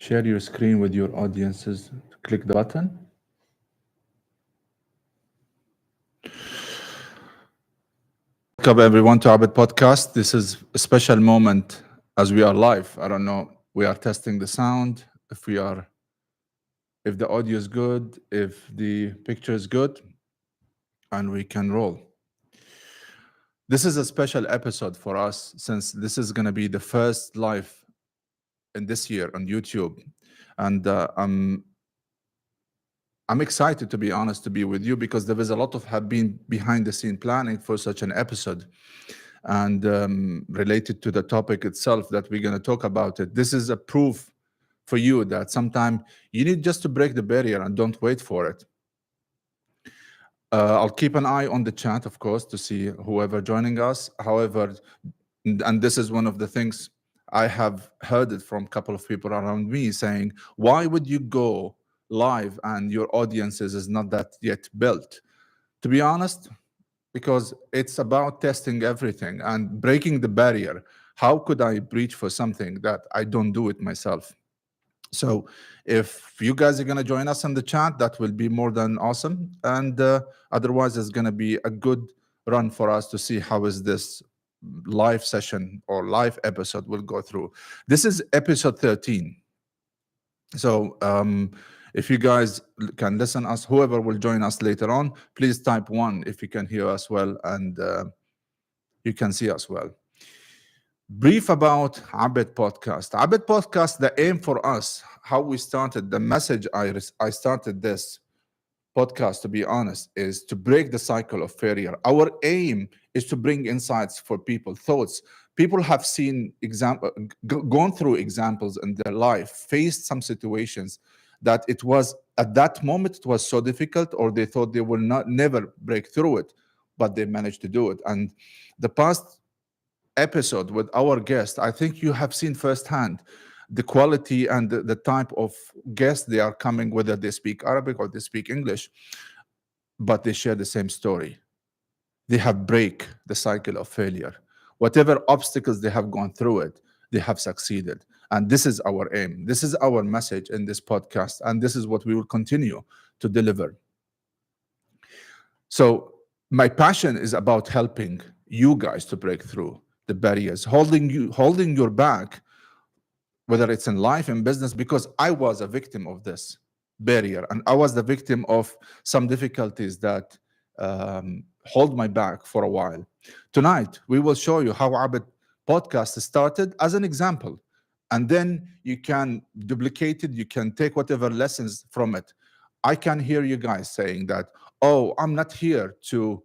Share your screen with your audiences. Click the button. Welcome everyone to Abed Podcast. This is a special moment as we are live. I don't know. We are testing the sound. If the audio is good, if the picture is good, and we can roll. This is a special episode for us since this is going to be the first live in this year on YouTube, and I'm excited, to be honest, to be with you because there is a lot of have been behind the scene planning for such an episode, and related to the topic itself that we're going to talk about it. This is a proof for you that sometimes you need just to break the barrier and don't wait for it. I'll keep an eye on the chat, of course, to see whoever joining us. However, and this is one of the things I have heard it from a couple of people around me saying, why would you go live and your audiences is not that yet built? To be honest, because it's about testing everything and breaking the barrier. How could I breach for something that I don't do it myself? So if you guys are going to join us in the chat, that will be more than awesome. And otherwise, it's going to be a good run for us to see how is this live session or live episode will go through. This is episode 13. So if you guys can listen us, whoever will join us later on, please type 1 if you can hear us well and you can see us well. Brief about Abed Podcast. Abed Podcast, the aim for us, how we started, the message I started this podcast, to be honest, is to break the cycle of failure. Our aim is to bring insights for people, thoughts. People have seen gone through examples in their life, faced some situations that it was at that moment it was so difficult, or they thought they will never break through it, but they managed to do it. And the past episode with our guest, I think you have seen firsthand the quality and the type of guests they are coming, whether they speak Arabic or they speak English, but they share the same story. They have break the cycle of failure. Whatever obstacles they have gone through it, they have succeeded. And this is our aim. This is our message in this podcast. And this is what we will continue to deliver. So my passion is about helping you guys to break through the barriers, holding your back, whether it's in life and business, because I was a victim of this barrier, and I was the victim of some difficulties that hold my back for a while. Tonight, we will show you how Abed Podcast started as an example, and then you can duplicate it, you can take whatever lessons from it. I can hear you guys saying that, oh, I'm not here to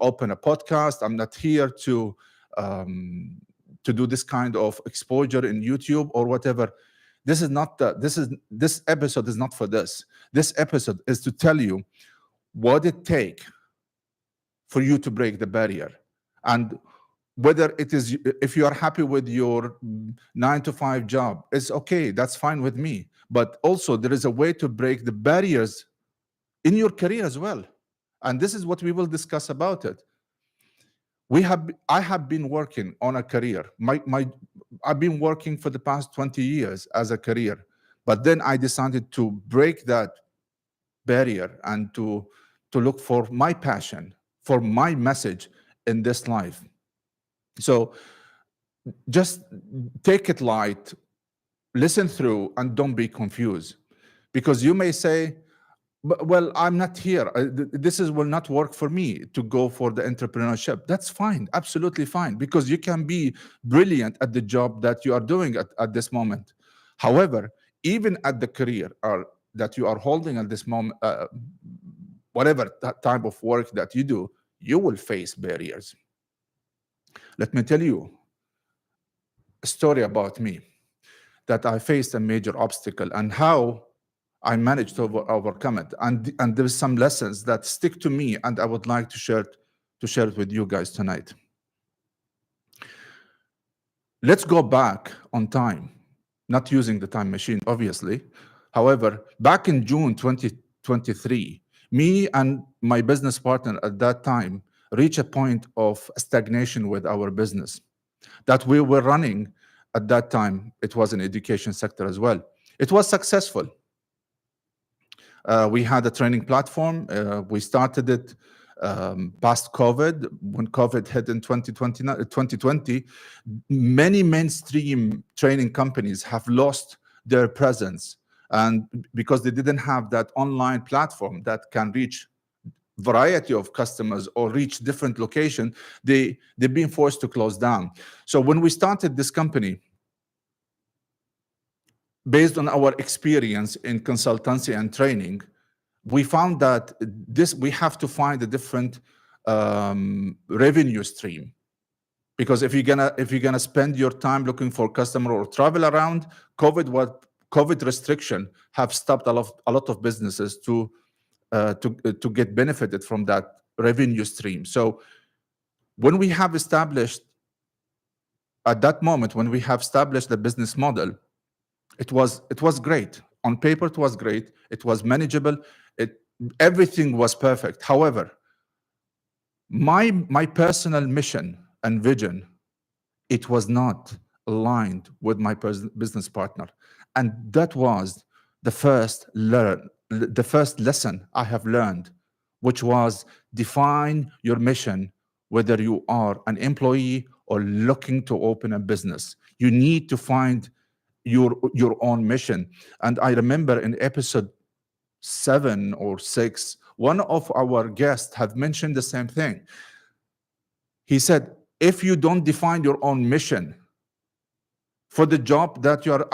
open a podcast. I'm not here to do this kind of exposure in YouTube or whatever. This episode is not for this. This episode is to tell you what it takes for you to break the barrier, and whether it is, if you are happy with your 9-to-5 job, it's okay. That's fine with me. But also there is a way to break the barriers in your career as well. And this is what we will discuss about it. I have been working on a career. I've been working for the past 20 years as a career, but then I decided to break that barrier and to look for my passion, for my message in this life. So just take it light, listen through, and don't be confused, because you may say, well, I'm not here. This will not work for me to go for the entrepreneurship. That's fine, absolutely fine, because you can be brilliant at the job that you are doing at this moment. However, even at the career that you are holding at this moment, whatever type of work that you do, you will face barriers. Let me tell you a story about me, that I faced a major obstacle and how I managed to overcome it. And there's some lessons that stick to me, and I would like to share it with you guys tonight. Let's go back on time, not using the time machine, obviously. However, back in June 2023, me and my business partner at that time reached a point of stagnation with our business, that we were running at that time, it was in education sector as well. It was successful. We had a training platform. We started it past COVID. When COVID hit in 2020, many mainstream training companies have lost their presence, and because they didn't have that online platform that can reach variety of customers or reach different location, they've been forced to close down. So when we started this company, based on our experience in consultancy and training, we found that we have to find a different revenue stream. Because if you're gonna spend your time looking for customer or travel around, COVID restriction have stopped a lot of businesses to get benefited from that revenue stream. So when we have established, at that moment, when we have established the business model, it was great. On paper, it was great. It was manageable. Everything was perfect. However, my personal mission and vision, it was not aligned with my business partner. And that was the first lesson I have learned, which was define your mission, whether you are an employee or looking to open a business. You need to find your own mission. And I remember in episode 7 or 6, one of our guests had mentioned the same thing. He said, if you don't define your own mission for the job that you are,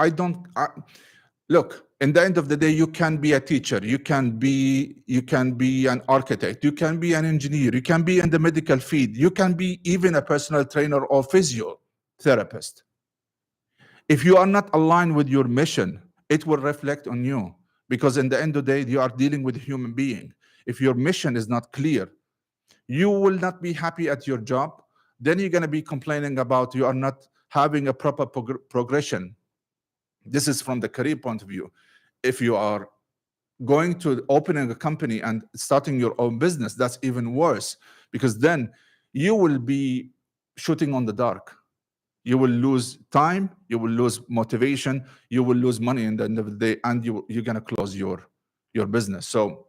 look, in the end of the day, you can be a teacher, you can be an architect, you can be an engineer, you can be in the medical field, you can be even a personal trainer or physiotherapist. If you are not aligned with your mission, it will reflect on you, because in the end of the day, you are dealing with a human being. If your mission is not clear, you will not be happy at your job. Then you're going to be complaining about you are not having a proper progression. This is from the career point of view. If you are going to opening a company and starting your own business, that's even worse, because then you will be shooting on the dark. You will lose time, you will lose motivation, you will lose money in the end of the day, and you're going to close your business. So,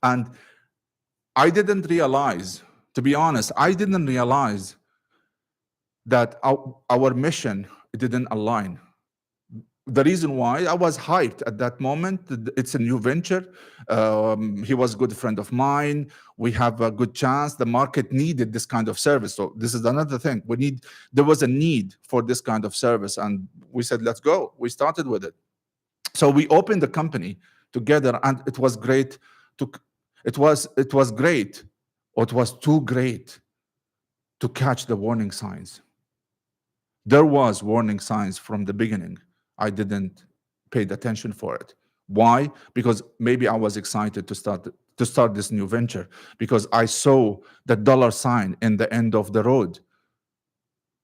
and I didn't realize, to be honest, I didn't realize that our mission didn't align. The reason why I was hyped at that moment, it's a new venture. He was a good friend of mine. We have a good chance. The market needed this kind of service. So this is another thing. There was a need for this kind of service. And we said, let's go. We started with it. So we opened the company together, and it was great. It was great, or it was too great to catch the warning signs. There was warning signs from the beginning. I didn't pay attention for it. Why? Because maybe I was excited to start this new venture, because I saw the dollar sign in the end of the road.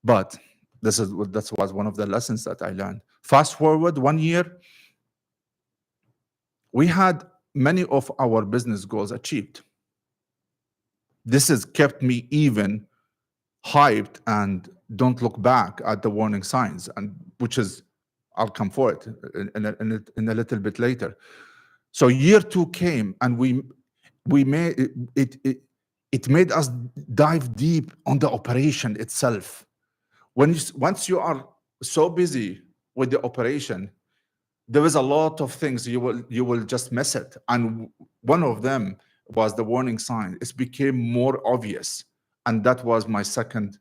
But that was one of the lessons that I learned. Fast forward 1 year, we had many of our business goals achieved. This has kept me even hyped and don't look back at the warning signs, and which is, I'll come for it in a little bit later. So year 2 came, and we made it made us dive deep on the operation itself. Once you are so busy with the operation, there is a lot of things you will just miss it. And one of them was the warning sign. It became more obvious, and that was my second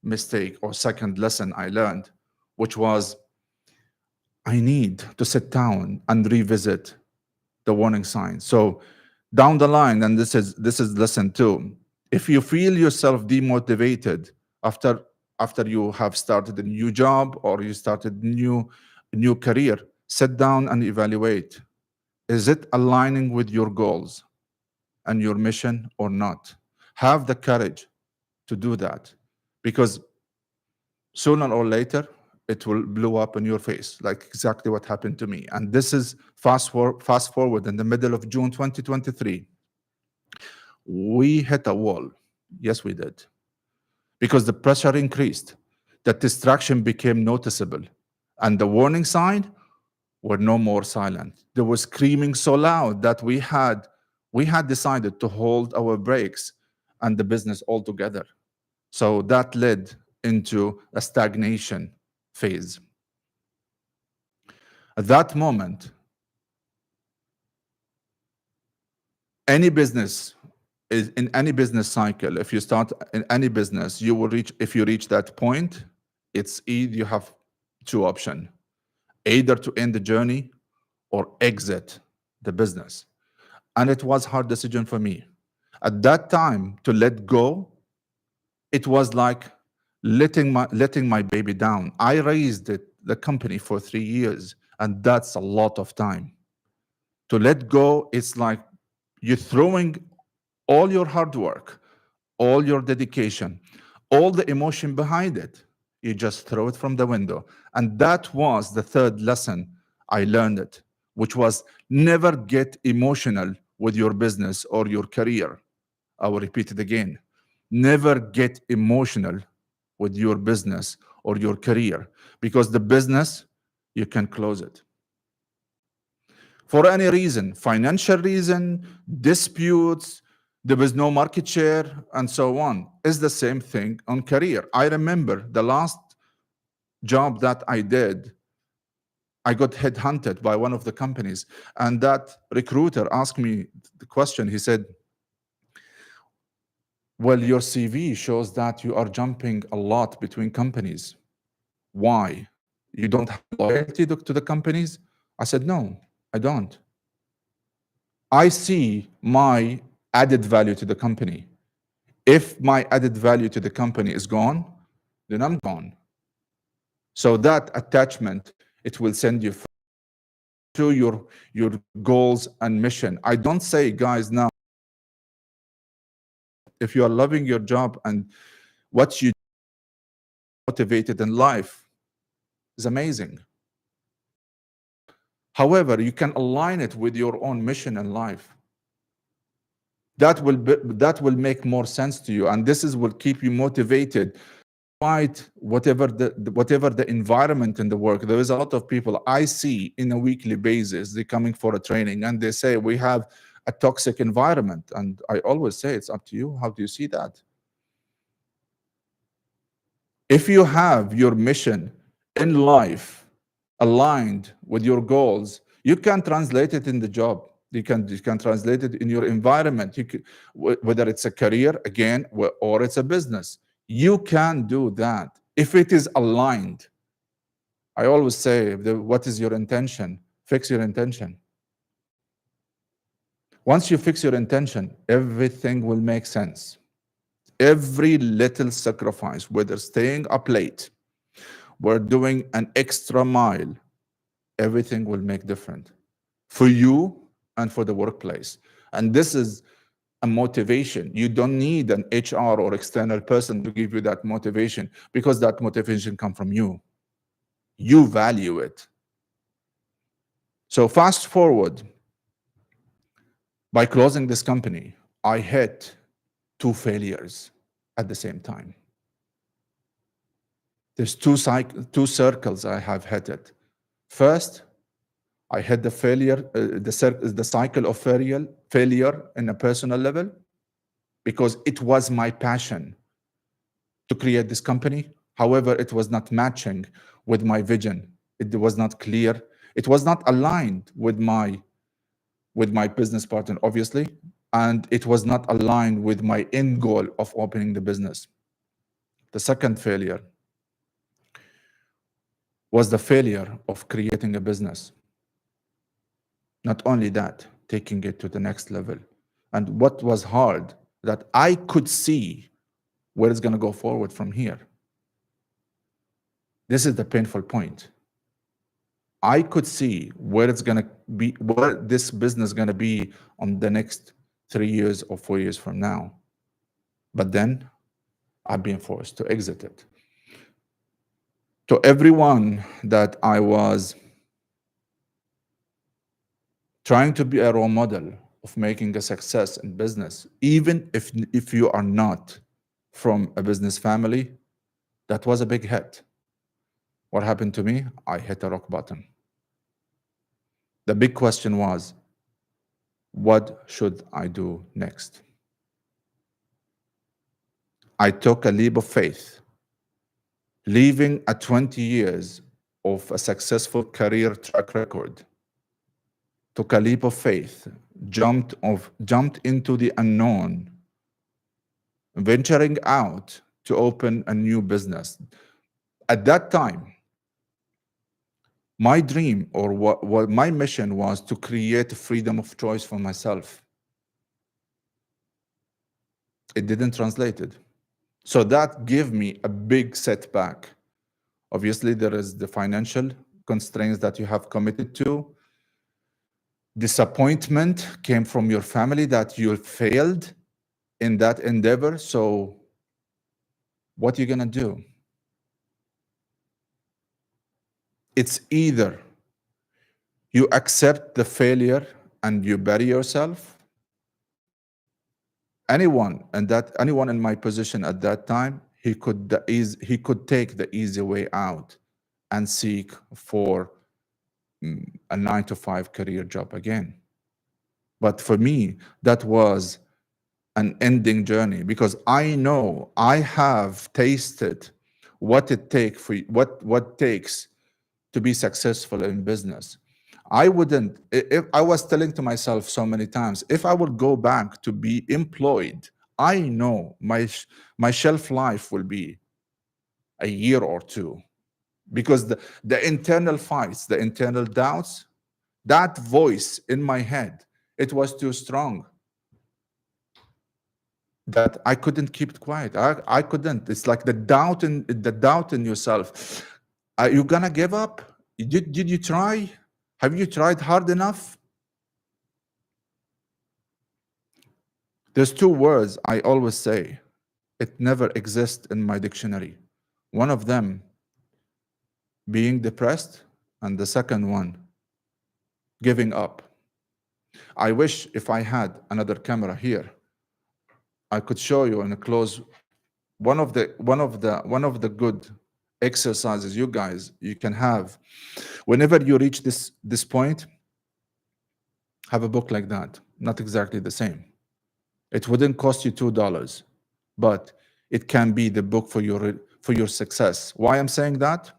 mistake or second lesson I learned, which was I need to sit down and revisit the warning signs. So down the line, and this is lesson 2, if you feel yourself demotivated after you have started a new job or you started new career, sit down and evaluate. Is it aligning with your goals and your mission or not? Have the courage to do that, because sooner or later it will blow up in your face, like exactly what happened to me. And this is fast forward in the middle of June 2023. We hit a wall. Yes, we did. Because the pressure increased. The distraction became noticeable, and the warning sign were no more silent. They were screaming so loud that we had decided to hold our brakes and the business altogether. So that led into a stagnation phase. At that moment, any business is in any business cycle. If you start in any business, you will reach. If you reach that point, it's either you have two options: either to end the journey or exit the business. And it was hard decision for me at that time to let go. It was like letting my baby down. I raised the company for 3 years, and that's a lot of time. To let go, it's like you're throwing all your hard work, all your dedication, all the emotion behind it. You just throw it from the window. And that was the third lesson I learned it, which was never get emotional with your business or your career. I will repeat it again. Never get emotional with your business or your career, because the business, you can close it for any reason, financial reason, disputes, there was no market share, and so on. It's the same thing on career. I remember the last job that I did, I got headhunted by one of the companies, and that recruiter asked me the question. He said, well, your CV shows that you are jumping a lot between companies. Why? You don't have loyalty to the companies? I said, no, I don't. I see my added value to the company. If my added value to the company is gone, then I'm gone. So that attachment, it will send you to your goals and mission. I don't say, guys, now, if you are loving your job and what you motivated in life is amazing. However, you can align it with your own mission in life. That will make more sense to you, and this is will keep you motivated. Despite whatever the environment in the work, there is a lot of people I see in a weekly basis. They're coming for a training and they say we have a toxic environment, and I always say it's up to you. How do you see that? If you have your mission in life aligned with your goals, you can translate it in the job. You can translate it in your environment. Whether it's a career again or it's a business, you can do that if it is aligned. I always say, what is your intention? Fix your intention. Once you fix your intention, everything will make sense. Every little sacrifice, whether staying up late, we're doing an extra mile, everything will make different for you and for the workplace. And this is a motivation. You don't need an HR or external person to give you that motivation, because that motivation comes from you. You value it. So fast forward, by closing this company, I hit 2 failures at the same time. There's two circles I have hit it. First, I had the failure, the cycle of failure in a personal level, because it was my passion to create this company. However, it was not matching with my vision. It was not clear. It was not aligned with my business partner, obviously, and it was not aligned with my end goal of opening the business. The second failure was the failure of creating a business. Not only that, taking it to the next level. And what was hard, that I could see where it's going to go forward from here. This is the painful point. I could see where it's going to be, where this business is going to be on the next 3 years or 4 years from now. But then I've been forced to exit it. To everyone that I was trying to be a role model of making a success in business, even if you are not from a business family, That was a big hit. What happened to me? I hit a rock bottom. The big question was, what should I do next? I took a leap of faith, leaving a 20 years of a successful career track record. Took a leap of faith, jumped into the unknown, venturing out to open a new business. At that time, my dream, or what my mission was, to create freedom of choice for myself. It didn't translate it. So that gave me a big setback. Obviously, there is the financial constraints that you have committed to. Disappointment came from your family that you failed in that endeavor. So what are you gonna do? It's either you accept the failure and you bury yourself. Anyone in my position at that time, he could take the easy way out and seek for a 9-to-5 career job again. But for me, that was an ending journey, because I know I have tasted what it takes to be successful in business. I wouldn't, if I was telling to myself so many times, if I would go back to be employed, I know my shelf life will be a year or two, because the internal fights, the internal doubts, that voice in my head, it was too strong, that I couldn't keep it quiet. I couldn't. It's like the doubt in yourself. Are you gonna give up? Did you try? Have you tried hard enough? There's two words I always say. It never exists in my dictionary. One of them being depressed, and the second one, giving up. I wish if I had another camera here, I could show you in a close one of the good exercises you can have whenever you reach this point. Have a book like that. Not exactly the same. It wouldn't cost you $2, but it can be the book for your success. Why I'm saying that?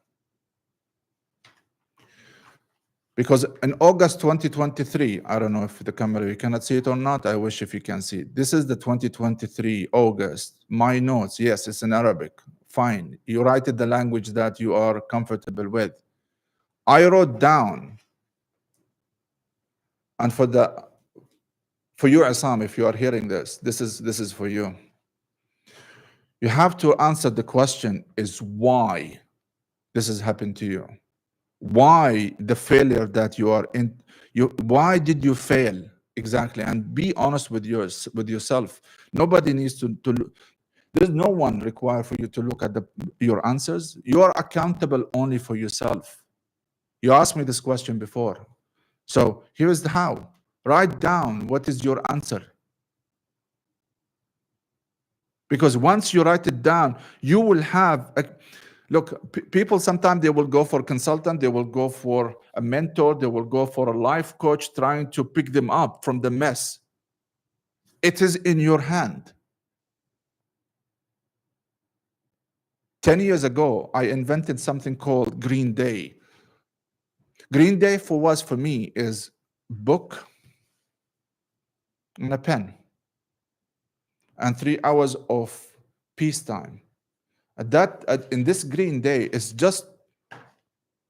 Because in August 2023, I don't know if the camera, you cannot see it or not. I wish if you can see it. This is the 2023 August. My notes, yes, it's in Arabic. Fine. You write it the language that you are comfortable with. I wrote down, and for you, Assam, if you are hearing this is for you. You have to answer the question is why this has happened to you. Why the failure that you are in? Why did you fail exactly? And be honest with yourself. Nobody needs to there's no one required for you to look at your answers. You are accountable only for yourself. You asked me this question before. So here's the how. Write down what is your answer. Because once you write it down, you will have look, people sometimes they will go for a consultant, they will go for a mentor, they will go for a life coach trying to pick them up from the mess. It is in your hand. 10 years ago, I invented something called Green Day. Green Day for me is book and a pen and 3 hours of peacetime. In this Green Day is just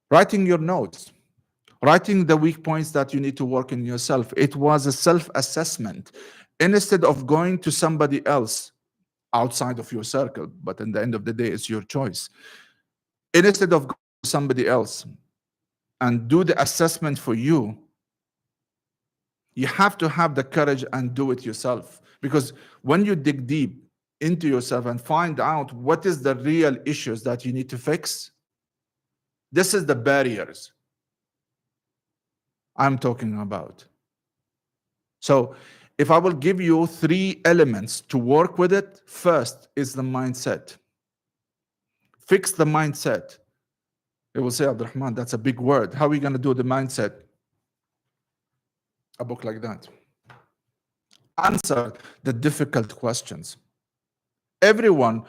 writing your notes, writing the weak points that you need to work in yourself. It was a self-assessment. Instead of going to somebody else outside of your circle, but in the end of the day, it's your choice. Instead of going to somebody else and do the assessment for you, you have to have the courage and do it yourself. Because when you dig deep into yourself and find out what is the real issues that you need to fix, this is the barriers I'm talking about. So if I will give you 3 elements to work with it, first is the mindset. Fix the mindset. They will say, Abdurrahman, that's a big word. How are we going to do the mindset? A book like that. Answer the difficult questions. Everyone,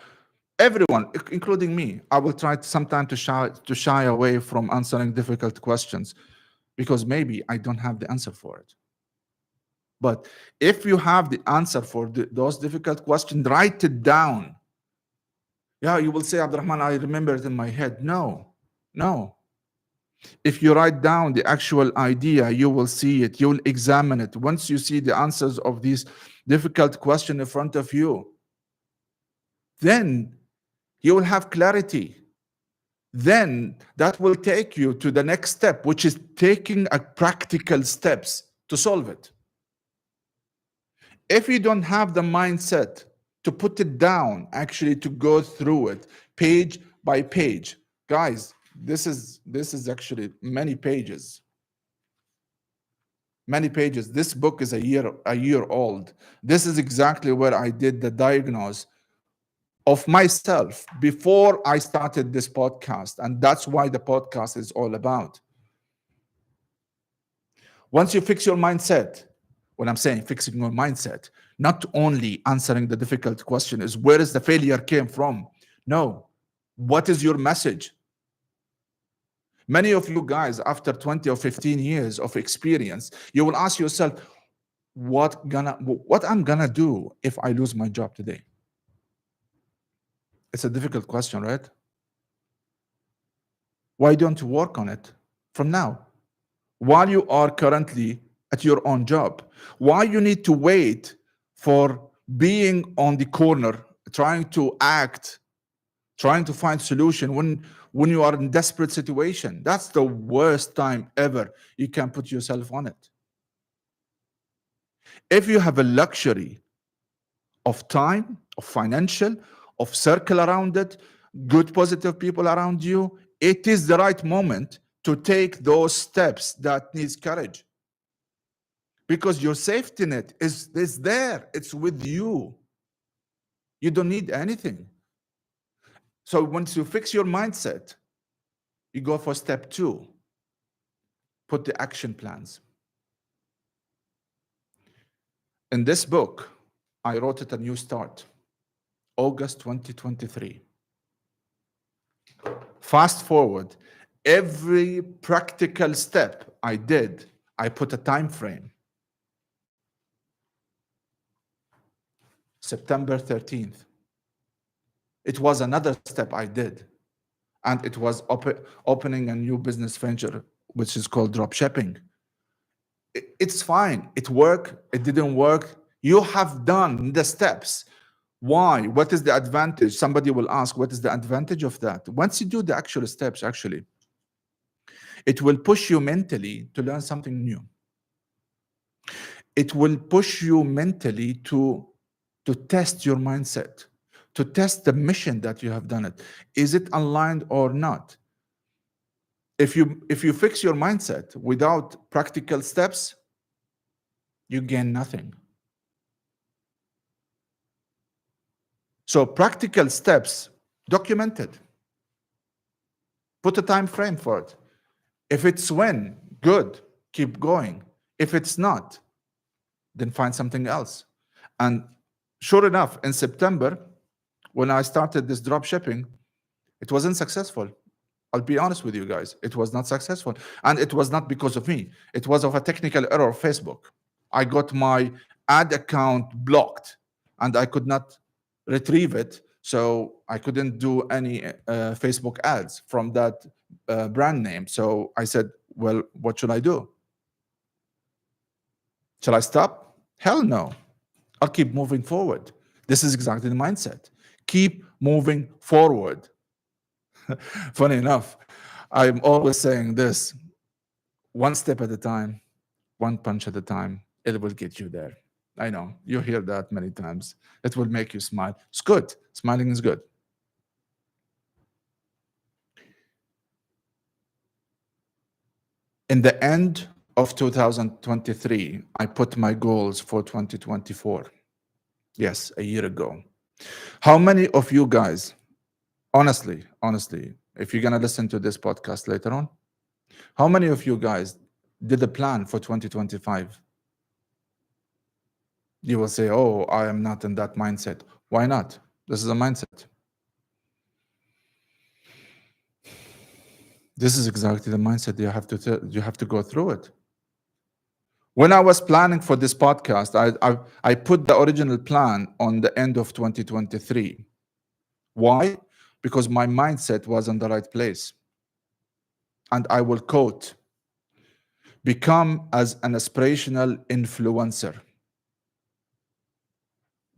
including me, I will try sometime to shy away from answering difficult questions because maybe I don't have the answer for it. But if you have the answer for those difficult questions, write it down. Yeah, you will say, Abdurrahman, I remember it in my head. No. If you write down the actual idea, you will see it. You will examine it. Once you see the answers of these difficult questions in front of you, then you will have clarity. Then that will take you to the next step, which is taking a practical steps to solve it. If you don't have the mindset to put it down, actually to go through it page by page, guys, this is actually many pages. This book is a year old. This is exactly where I did the diagnosis of myself before I started this podcast, and that's why the podcast is all about. Once you fix your mindset, when I'm saying fixing your mindset, not only answering the difficult question is where is the failure came from? No, what is your message? Many of you guys, after 20 or 15 years of experience, you will ask yourself, what I'm gonna do if I lose my job today? It's a difficult question, right? Why don't you work on it from now, while you are currently at your own job? Why you need to wait for being on the corner, trying to act, trying to find solution when you are in desperate situation? That's the worst time ever you can put yourself on it. If you have a luxury of time, of financial, of circle around it, good positive people around you, it is the right moment to take those steps that needs courage. Because your safety net is there. It's with you. You don't need anything. So once you fix your mindset, you go for step 2. Put the action plans. In this book, I wrote it a new start, August 2023. Fast forward, every practical step I did, I put a time frame. September 13th. It was another step I did. And it was opening a new business venture, which is called drop shipping. It's fine. It worked. It didn't work. You have done the steps. Why? What is the advantage? Somebody will ask, what is the advantage of that? Once you do the actual steps, actually, it will push you mentally to learn something new. It will push you mentally to test your mindset, to test the mission that you have done it. Is it aligned or not? If you fix your mindset without practical steps, you gain nothing. So practical steps, documented. Put a time frame for it. If it's when, good, keep going. If it's not, then find something else. And sure enough, in September, when I started this drop shipping, it wasn't successful. I'll be honest with you guys. It was not successful. And it was not because of me. It was of a technical error of Facebook. I got my ad account blocked and I could not retrieve it. So I couldn't do any Facebook ads from that brand name. So I said, well, what should I do? Shall I stop? Hell no. I'll keep moving forward. This is exactly the mindset. Keep moving forward. Funny enough, I'm always saying this, one step at a time, one punch at a time, it will get you there. I know, you hear that many times. It will make you smile. It's good. Smiling is good. In the end of 2023, I put my goals for 2024. Yes, a year ago. How many of you guys Honestly, if you're going to listen to this podcast later on, how many of you guys did a plan for 2025? You will say, oh, I am not in that mindset. Why not? This is a mindset. This is exactly the mindset you have to go through it. When I was planning for this podcast, I put the original plan on the end of 2023. Why? Because my mindset was in the right place. And I will quote, become as an aspirational influencer.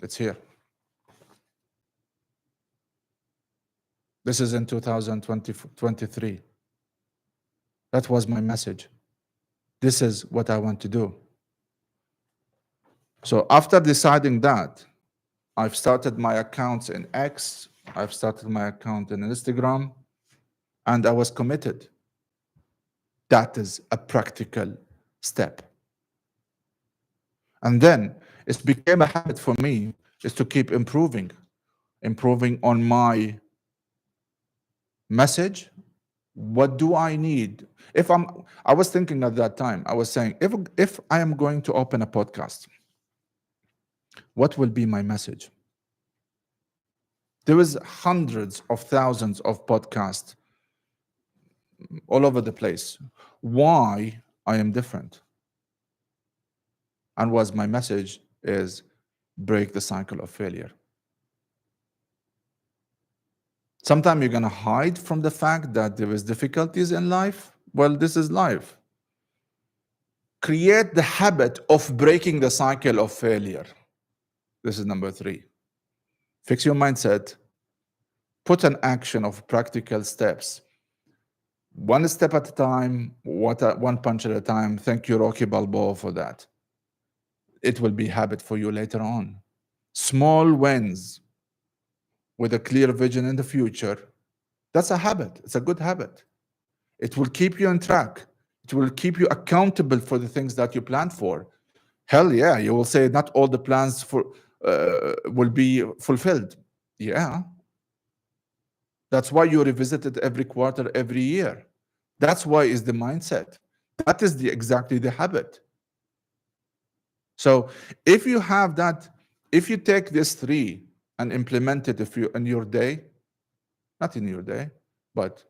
It's here. This is in 2023. That was my message. This is what I want to do. So after deciding that, I've started my accounts in X, I've started my account in Instagram, and I was committed. That is a practical step. And then it became a habit for me is to keep improving on my message. What do I need? I was thinking at that time, I was saying, if I am going to open a podcast, what will be my message? There is hundreds of thousands of podcasts all over the place. Why I am different? And was my message is break the cycle of failure. Sometimes you're going to hide from the fact that there is difficulties in life. Well, this is life. Create the habit of breaking the cycle of failure. This is number 3. Fix your mindset. Put an action of practical steps. One step at a time, one punch at a time. Thank you, Rocky Balboa, for that. It will be habit for you later on. Small wins with a clear vision in the future. That's a habit. It's a good habit. It will keep you on track. It will keep you accountable for the things that you plan for. Hell yeah, you will say not all the plans will be fulfilled. Yeah. That's why you revisit it every quarter, every year. That's why is the mindset. That is exactly the habit. So if you have that, if you take these 3 and implement it in your day, not in your day, but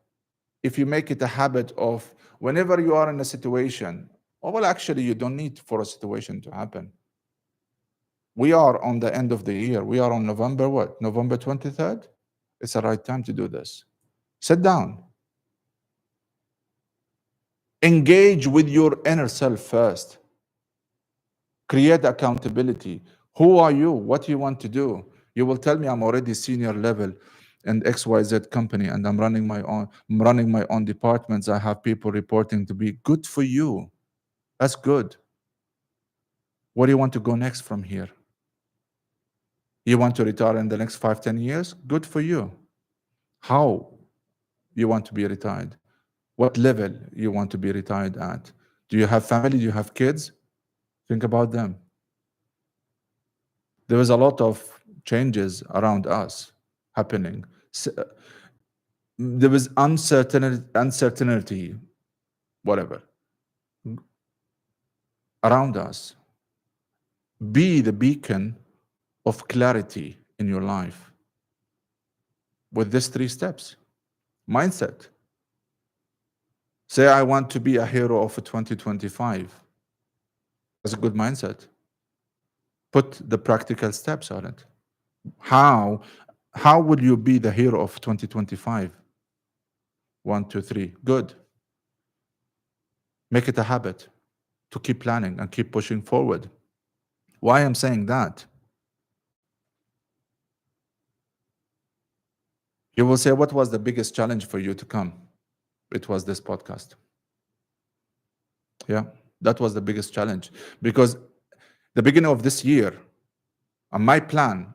if you make it a habit of whenever you are in a situation, well, actually, you don't need for a situation to happen. We are on the end of the year. We are on November what? November 23rd? It's the right time to do this. Sit down. Engage with your inner self first. Create accountability. Who are you? What do you want to do? You will tell me I'm already senior level in XYZ company and I'm running my own departments. I have people reporting to be good for you. That's good. Where do you want to go next from here? You want to retire in the next 5-10 years? Good for you. How you want to be retired? What level you want to be retired at? Do you have family? Do you have kids? Think about them. There is a lot of changes around us happening. There is uncertainty, whatever, around us. Be the beacon of clarity in your life with these 3 steps. Mindset. Say, I want to be a hero of 2025. That's a good mindset. Put the practical steps on it. How will you be the hero of 2025? 1, 2, 3. Good. Make it a habit to keep planning and keep pushing forward. Why I'm saying that? You will say, what was the biggest challenge for you to come? It was this podcast. Yeah, that was the biggest challenge. Because the beginning of this year, and my plan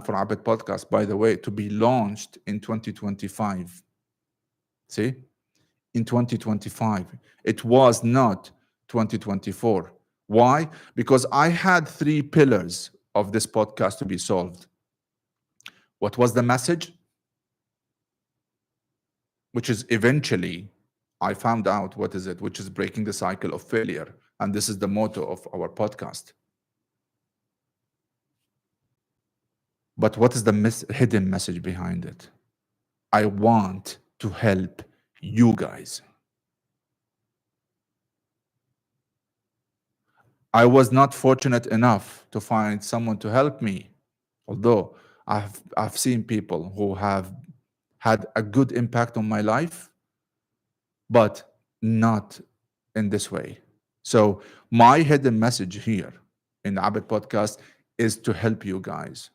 for Abed Podcast, by the way, to be launched in 2025. See? In 2025. It was not 2024. Why? Because I had 3 pillars of this podcast to be solved. What was the message? which is eventually I found out what is it, which is breaking the cycle of failure. And this is the motto of our podcast. But what is the hidden message behind it? I want to help you guys. I was not fortunate enough to find someone to help me, although I've seen people who have had a good impact on my life, but not in this way. So my hidden message here in the Abbott podcast is to help you guys.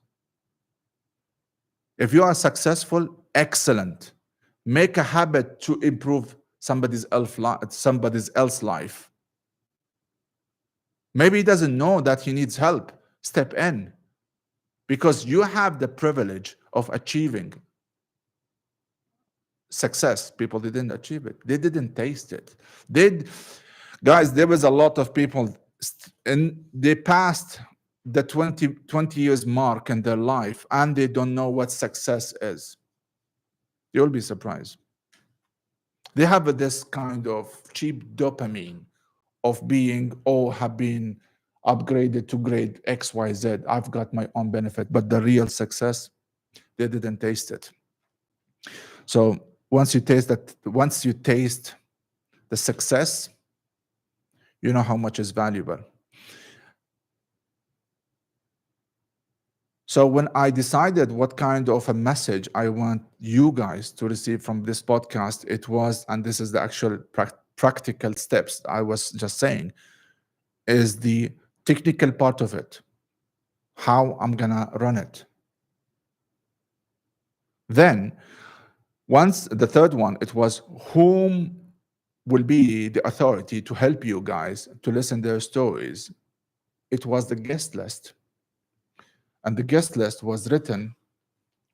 If you are successful, excellent. Make a habit to improve somebody's else life. Maybe he doesn't know that he needs help. Step in, because you have the privilege of achieving success. People didn't achieve it. They didn't taste it. Guys, there was a lot of people and they passed the 20 years mark in their life and they don't know what success is. You'll be surprised. They have this kind of cheap dopamine of being, oh, have been upgraded to grade XYZ. I've got my own benefit, but the real success, they didn't taste it. So once you taste the success, you know how much is valuable. So when I decided what kind of a message I want you guys to receive from this podcast, it was, and this is the actual practical steps I was just saying, is the technical part of it, how I'm gonna run it. Then, once the third one, it was whom will be the authority to help you guys to listen their stories. It was the guest list. And the guest list was written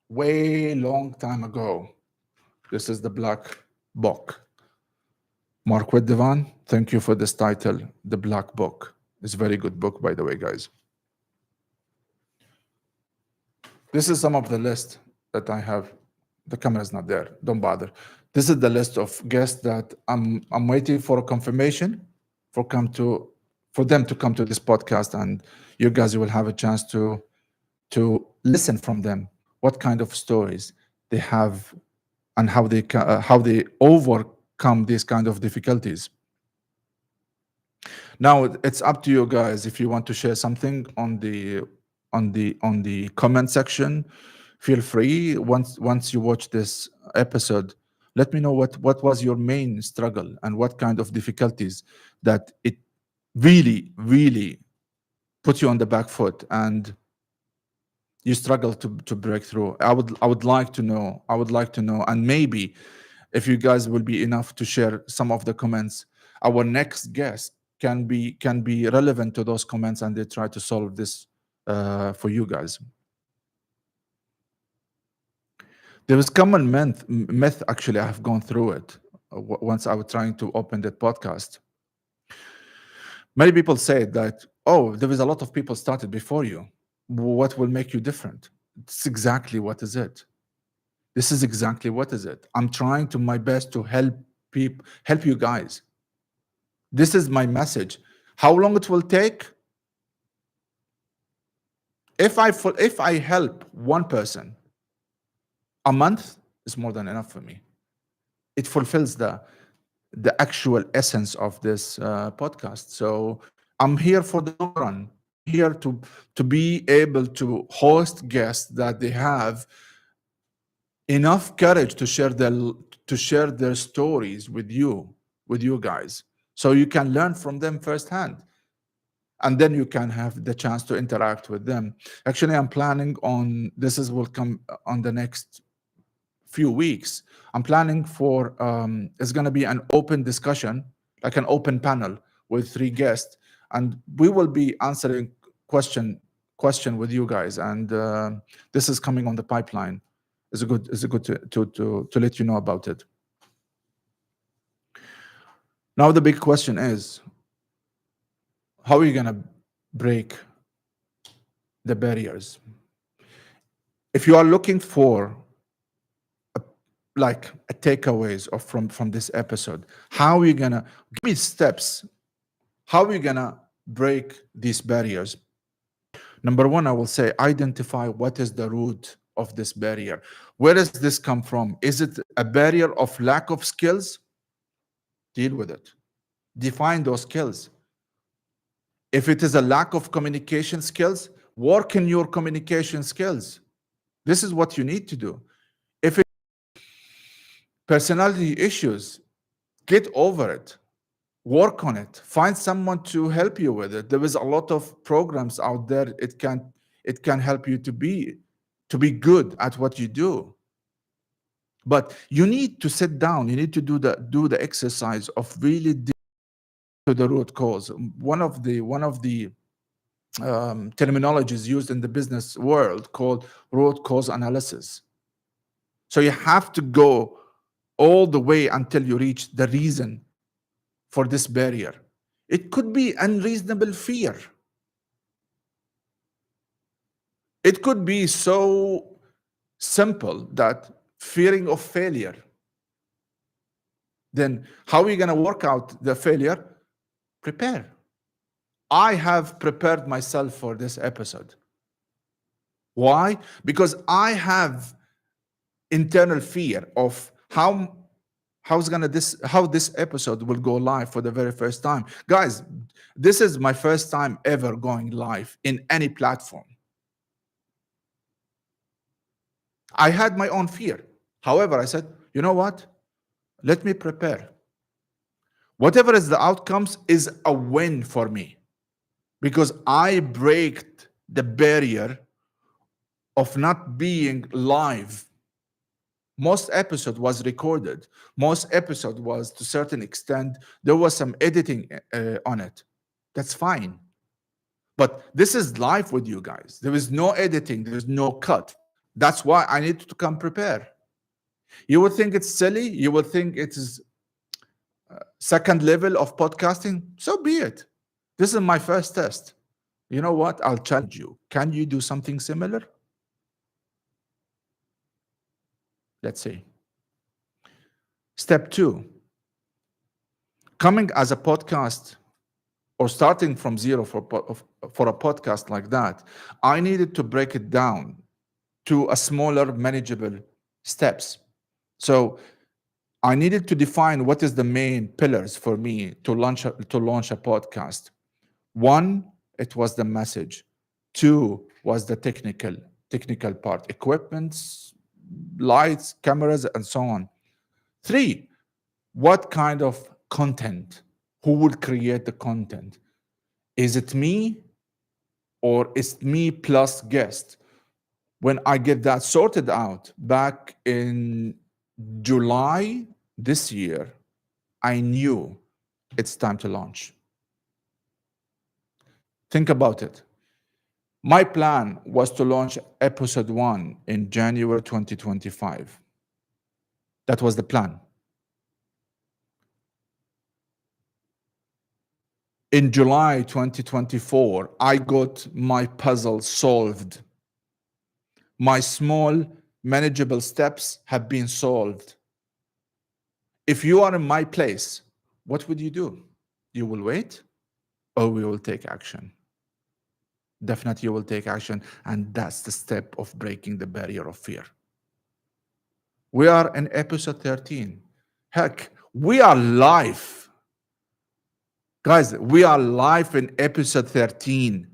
way long time ago. This is the Black Book. Mark Whitdevan, thank you for this title, The Black Book. It's a very good book, by the way, guys. This is some of the list that I have. The camera is not there. Don't bother. This is the list of guests that I'm waiting for a confirmation for them to come to this podcast, and you guys will have a chance to listen from them what kind of stories they have and how they overcome these kind of difficulties. Now it's up to you guys if you want to share something on the comment section. Feel free. Once you watch this episode, let me know what was your main struggle and what kind of difficulties that it really put you on the back foot and you struggle to break through. I would like to know. And maybe if you guys will be enough to share some of the comments, our next guest can be relevant to those comments and they try to solve this for you guys. There is common myth. Actually, I have gone through it once I was trying to open that podcast. Many people say that, oh, there is a lot of people started before you. What will make you different? It's exactly what is it. This is exactly what is it. I'm trying to my best to help you guys. This is my message. How long it will take? If I help one person, a month is more than enough for me. It fulfills the actual essence of this podcast. So I'm here for the long run. I'm here to be able to host guests that they have enough courage to share their stories with you guys, so you can learn from them firsthand, and then you can have the chance to interact with them. Actually, I'm planning on will come on the next few weeks. I'm planning for it's going to be an open discussion, like an open panel with 3 guests, and we will be answering question with you guys, and this is coming on the pipeline. It's a good to let you know about it. Now the big question is, how are you going to break the barriers? If you are looking for like takeaways of from this episode. How are you gonna give me steps? How are you gonna break these barriers? Number one, I will say identify what is the root of this barrier. Where does this come from? Is it a barrier of lack of skills? Deal with it. Define those skills. If it is a lack of communication skills, work in your communication skills. This is what you need to do. If it's personality issues, get over it. Work on it. Find someone to help you with it. There is a lot of programs out there. It can help you to be good at what you do. But you need to sit down. You need to do the exercise of really dig to the root cause. One of the terminologies used in the business world called root cause analysis. So you have to go all the way until you reach the reason for this barrier. It could be unreasonable fear. It could be so simple that fearing of failure. Then how are you going to work out the failure? Prepare. I have prepared myself for this episode. Why? Because I have internal fear of how this episode will go live for the very first time. Guys, this is my first time ever going live in any platform. I had my own fear. However, I said, you know what? Let me prepare. Whatever is the outcomes is a win for me because I break the barrier of not being live. Most episode was recorded. Most episode was, to a certain extent, there was some editing on it. That's fine. But this is live with you guys. There is no editing. There is no cut. That's why I need to come prepare. You would think it's silly. You would think it is second level of podcasting. So be it. This is my first test. You know what? I'll challenge you. Can you do something similar? Let's see. Step 2. Coming as a podcast or starting from zero for a podcast like that, I needed to break it down to a smaller, manageable steps. So I needed to define what is the main pillars for me to launch a podcast. 1, it was the message. 2 was the technical part, equipments, lights, cameras, and so on. 3, what kind of content? Who would create the content? Is it me or is me plus guest? When I get that sorted out back in July this year, I knew it's time to launch. Think about it. My plan was to launch episode 1 in January 2025. That was the plan. In July 2024, I got my puzzle solved. My small, manageable steps have been solved. If you are in my place, what would you do? You will wait or we will take action? Definitely you will take action, and that's the step of breaking the barrier of fear. We are in episode 13. Heck, we are live. Guys, we are live in episode 13.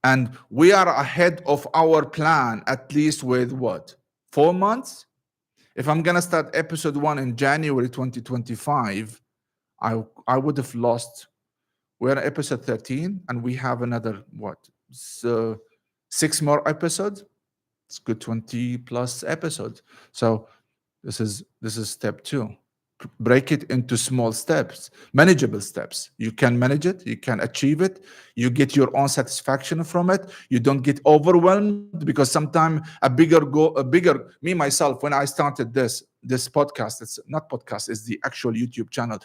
And we are ahead of our plan, at least with what? 4 months? If I'm going to start episode 1 in January 2025, I would have lost. We're at episode 13 and we have another, what? So 6 more episodes. It's good 20 plus episodes. So this is step 2. Break it into small steps, manageable steps. You can manage it, you can achieve it, you get your own satisfaction from it. You don't get overwhelmed because sometimes me myself, when I started this podcast, it's not podcast, it's the actual YouTube channel.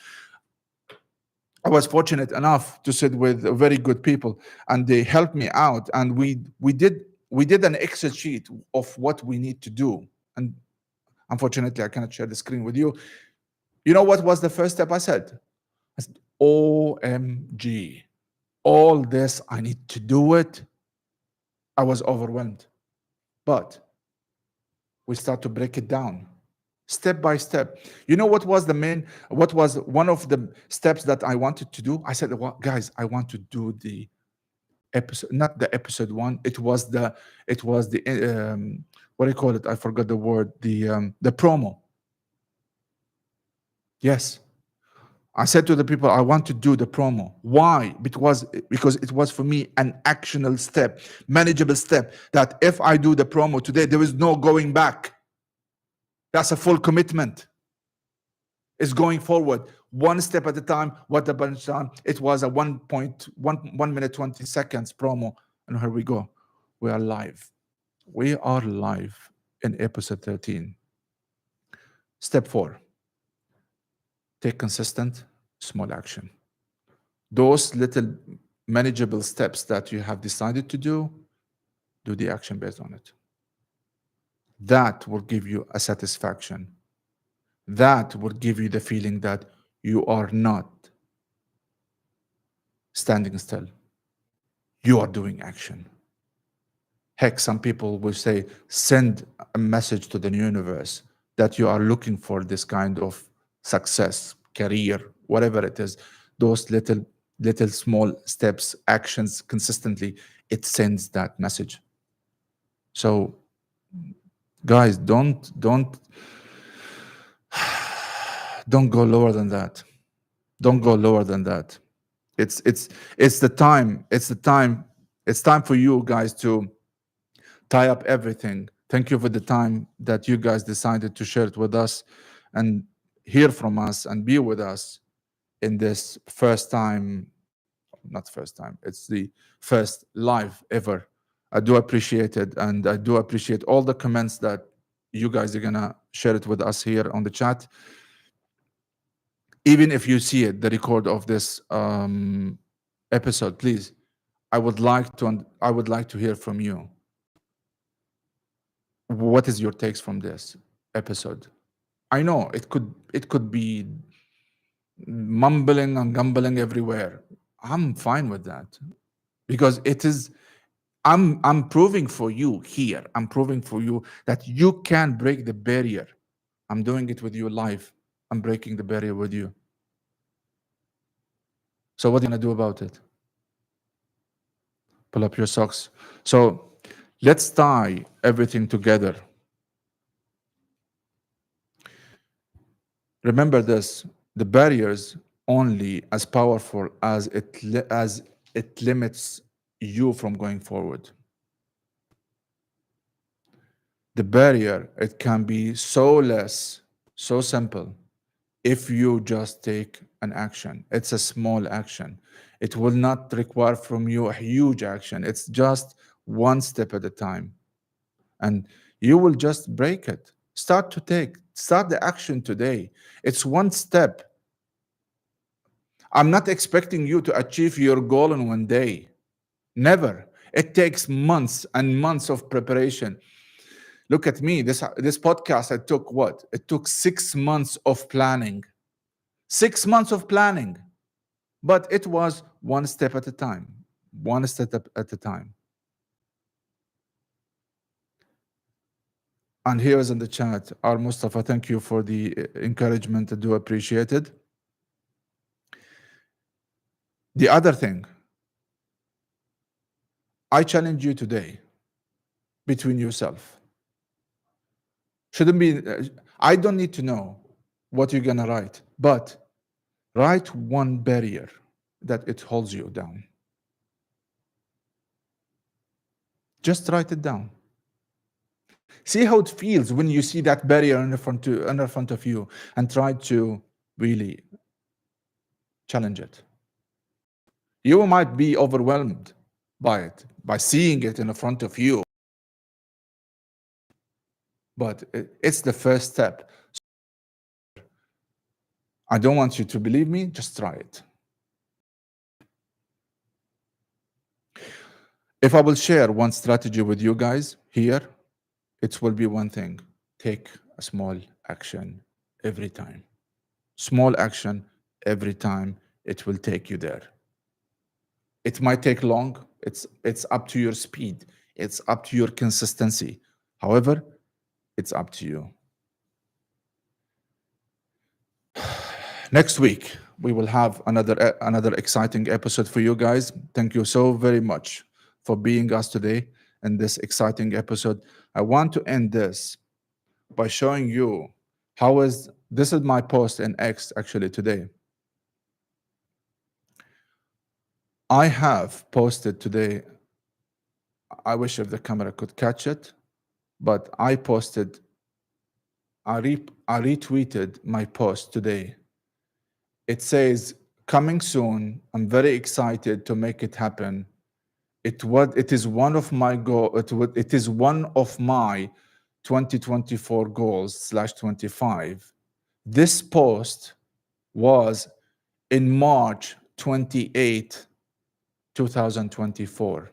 I was fortunate enough to sit with very good people and they helped me out, and we did an Excel sheet of what we need to do. And Unfortunately, I cannot share the screen with you. You know what was the first step I said? I said, OMG, all this, I need to do it. I was overwhelmed. But we start to break it down step by step. You know what was one of the steps that I wanted to do? I said, well, guys, I want to do the episode, not the episode one. It was the what do you call it? I forgot the word. The promo. Yes. I said to the people, I want to do the promo. Why? Because it was for me an actionable step, manageable step, that if I do the promo today, there is no going back. That's a full commitment. It's going forward, one step at a time. What a bunch of time. It was a 1 minute 20 seconds promo, and here we go. We are live. We are live in episode 13. Step 4. Take consistent, small action. Those little manageable steps that you have decided to do the action based on it. That will give you a satisfaction. That will give you the feeling that you are not standing still. You are doing action. Heck, some people will say, send a message to the universe that you are looking for this kind of success, career, whatever it is. Those little small steps, actions consistently, it sends that message. So guys, don't go lower than that. Don't go lower than that. It's the time. It's time for you guys to tie up everything. Thank you for the time that you guys decided to share it with us and hear from us and be with us in this first time, not first time, it's the first live ever. I do appreciate it, and I do appreciate all the comments that you guys are gonna share it with us here on the chat. Even if you see it, the record of this episode, please, I would like to hear from you. What is your takes from this episode? I know it could be mumbling and gumbling everywhere. I'm fine with that, because it is, I'm proving for you here. I'm proving for you that you can break the barrier. I'm doing it with you live. I'm breaking the barrier with you. So what are you gonna do about it? Pull up your socks. So let's tie everything together. Remember this: the barriers only as powerful as it limits you from going forward. The barrier, it can be so less, so simple, if you just take an action. It's a small action. It will not require from you a huge action. It's just one step at a time, and you will just break it. Start the action today. It's one step. I'm not expecting you to achieve your goal in one day. Never. It takes months and months of preparation. Look at me. This podcast, it took what? It took 6 months of planning. 6 months of planning. But it was one step at a time. One step at a time. And here is in the chat, our Mustafa, thank you for the encouragement. I do appreciate it. The other thing, I challenge you today between yourself. Shouldn't be, I don't need to know what you're gonna write, but write one barrier that it holds you down. Just write it down. See how it feels when you see that barrier in front of you, and try to really challenge it. You might be overwhelmed by it, by seeing it in front of you, but it's the first step. I don't want you to believe me, just try it. If I will share one strategy with you guys here, it will be one thing: take a small action every time. Small action every time, it will take you there. It might take long. It's up to your speed. It's up to your consistency. However, it's up to you. Next week we will have another exciting episode for you guys. Thank you so very much for being us today in this exciting episode. I want to end this by showing you how is this is my post in X actually today. I have posted today. I wish if the camera could catch it, but I posted. I retweeted my post today. It says, "Coming soon. I'm very excited to make it happen. It is one of my it is one of my 2024 goals slash 25." This post was in March 28, 2024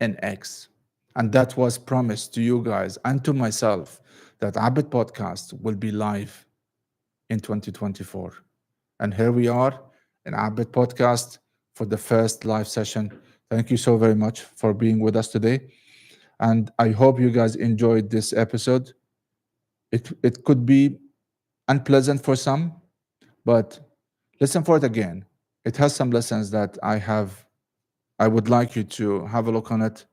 in X. And that was promised to you guys and to myself that Abid Podcast will be live in 2024. And here we are in Abid Podcast for the first live session. Thank you so very much for being with us today. And I hope you guys enjoyed this episode. It could be unpleasant for some, but listen for it again. It has some lessons that I would like you to have a look on it,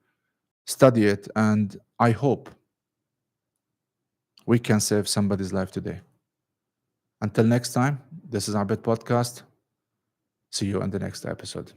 study it, and I hope we can save somebody's life today. Until next time, this is Abid Podcast. See you in the next episode.